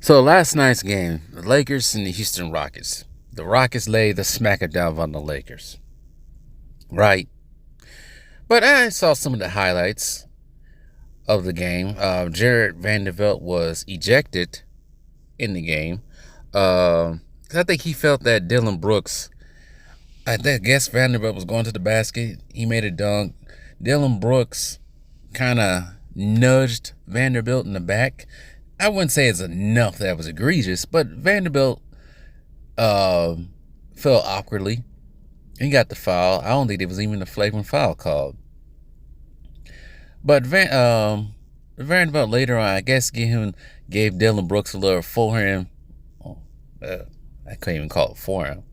So last night's game, the Lakers and the Houston Rockets. The Rockets laid the smacker down on the Lakers. Right. But I saw some of the highlights of the game. Jared Vanderbilt was ejected in the game. I think he felt that Dylan Brooks, guess Vanderbilt was going to the basket. He made a dunk. Dylan Brooks kind of nudged Vanderbilt in the back. I wouldn't say it's enough that was egregious, but Vanderbilt fell awkwardly. He got the foul. I don't think there was even a flagrant foul called. But Vanderbilt later on, I guess, gave Dylan Brooks a little forehand. I couldn't even call it forearm.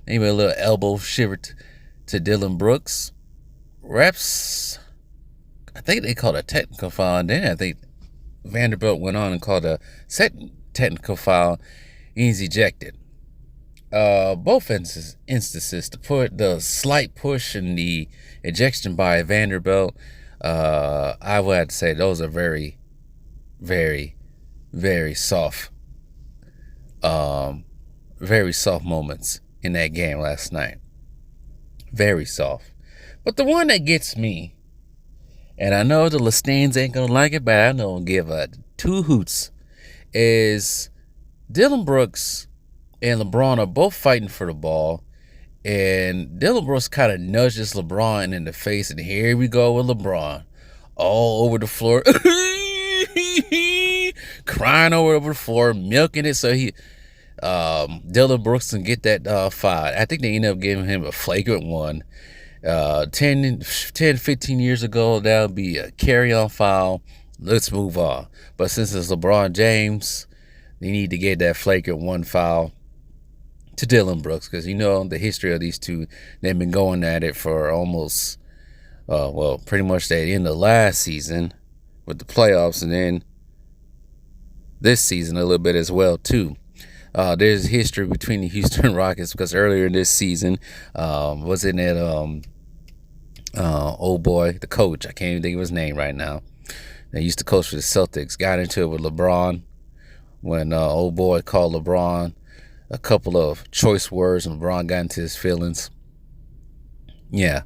Maybe a little elbow shiver to Dylan Brooks. Refs, I think they called a technical foul. And then I think Vanderbilt went on and called a second technical foul. And he's ejected. Both instances, the slight push and the ejection by Vanderbilt, I would have to say those are very, very, very soft, moments in that game last night. Very soft. But the one that gets me, and I know the Lestans ain't gonna like it, but I don't give a two hoots, is Dylan Brooks and LeBron are both fighting for the ball, and Dylan Brooks kind of nudges LeBron in the face, and here we go with LeBron all over the floor, crying over the floor, milking it so Dylan Brooks can get that foul. I think they ended up giving him a flagrant one. 10, 15 years ago, that would be a carry-on foul. Let's move on. But since it's LeBron James, they need to get that flagrant one foul to Dylan Brooks, because the history of these two. They've been going at it for almost, pretty much the end of last season with the playoffs, and then this season a little bit as well too. There's history between the Houston Rockets because earlier this season, wasn't it old boy, the coach, I can't even think of his name right now, they used to coach for the Celtics, got into it with LeBron when old boy called LeBron a couple of choice words and LeBron got into his feelings. Yeah.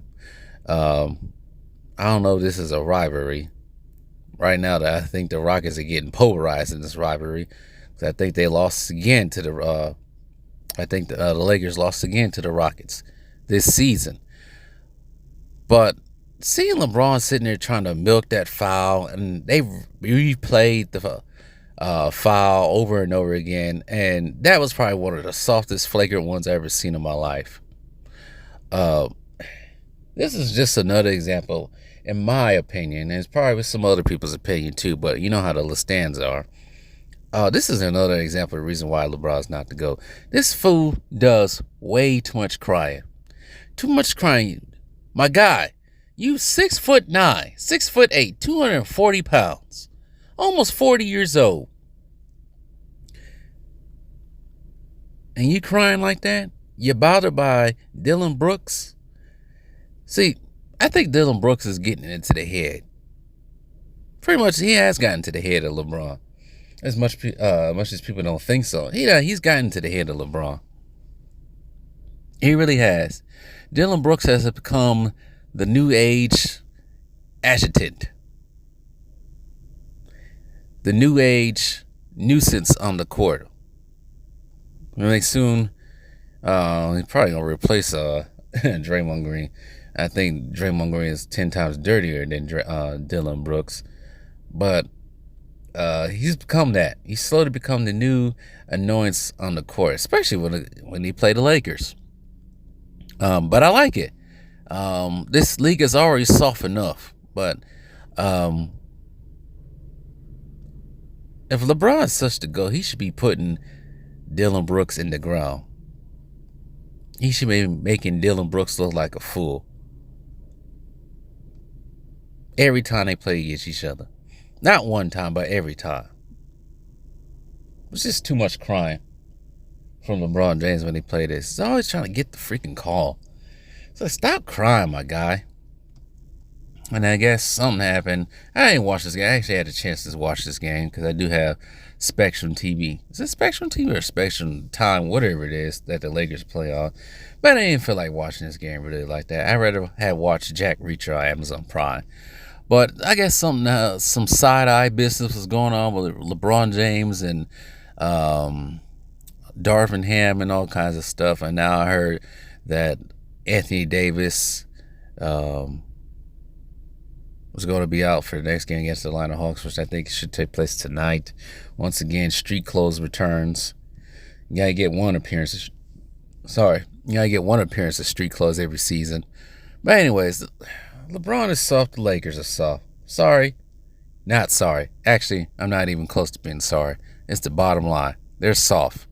I don't know if this is a rivalry. Right now, I think the Rockets are getting polarized in this rivalry. I think they lost again to the Lakers lost again to the Rockets this season. But seeing LeBron sitting there trying to milk that foul, and they replayed the foul over and over again, and that was probably one of the softest flagrant ones I've ever seen in my life. This is just another example, in my opinion, and it's probably with some other people's opinion too, but you know how the Lestans are. This is another example of the reason why LeBron's not to go. This fool does way too much crying. Too much crying. My guy, you 6'9", 6'8", 240 pounds, almost 40 years old. And you crying like that? You're bothered by Dylan Brooks? See, I think Dylan Brooks is getting into the head. Pretty much, he has gotten to the head of LeBron. As much as people don't think so. He's gotten to the head of LeBron. He really has. Dylan Brooks has become the new age adjutant. The new age nuisance on the court. Soon, he's probably going to replace Draymond Green. I think Draymond Green is 10 times dirtier than Dylan Brooks. But he's become that. He's slowly become the new annoyance on the court, especially when he played the Lakers. But I like it. This league is already soft enough. But if LeBron's such to go, he should be putting Dylan Brooks in the ground. He should be making Dylan Brooks look like a fool every time they play against each other. Not one time, but every time. It's just too much crying from LeBron James when he played this. He's always trying to get the freaking call. So stop crying, my guy. And I guess something happened. I didn't watch this game. I actually had a chance to watch this game because I do have Spectrum TV. Is it Spectrum TV or Spectrum Time, whatever it is that the Lakers play on? But I didn't feel like watching this game really like that. I rather had watched Jack Reacher on Amazon Prime. But I guess some side eye business was going on with LeBron James and Darvin Ham and all kinds of stuff. And now I heard that Anthony Davis was going to be out for the next game against the Atlanta Hawks, which I think should take place tonight. Once again, Street Clothes returns. You gotta get one appearance. You gotta get one appearance of Street Clothes every season. But anyways, LeBron is soft. The Lakers are soft. Sorry, not sorry. Actually, I'm not even close to being sorry. It's the bottom line. They're soft.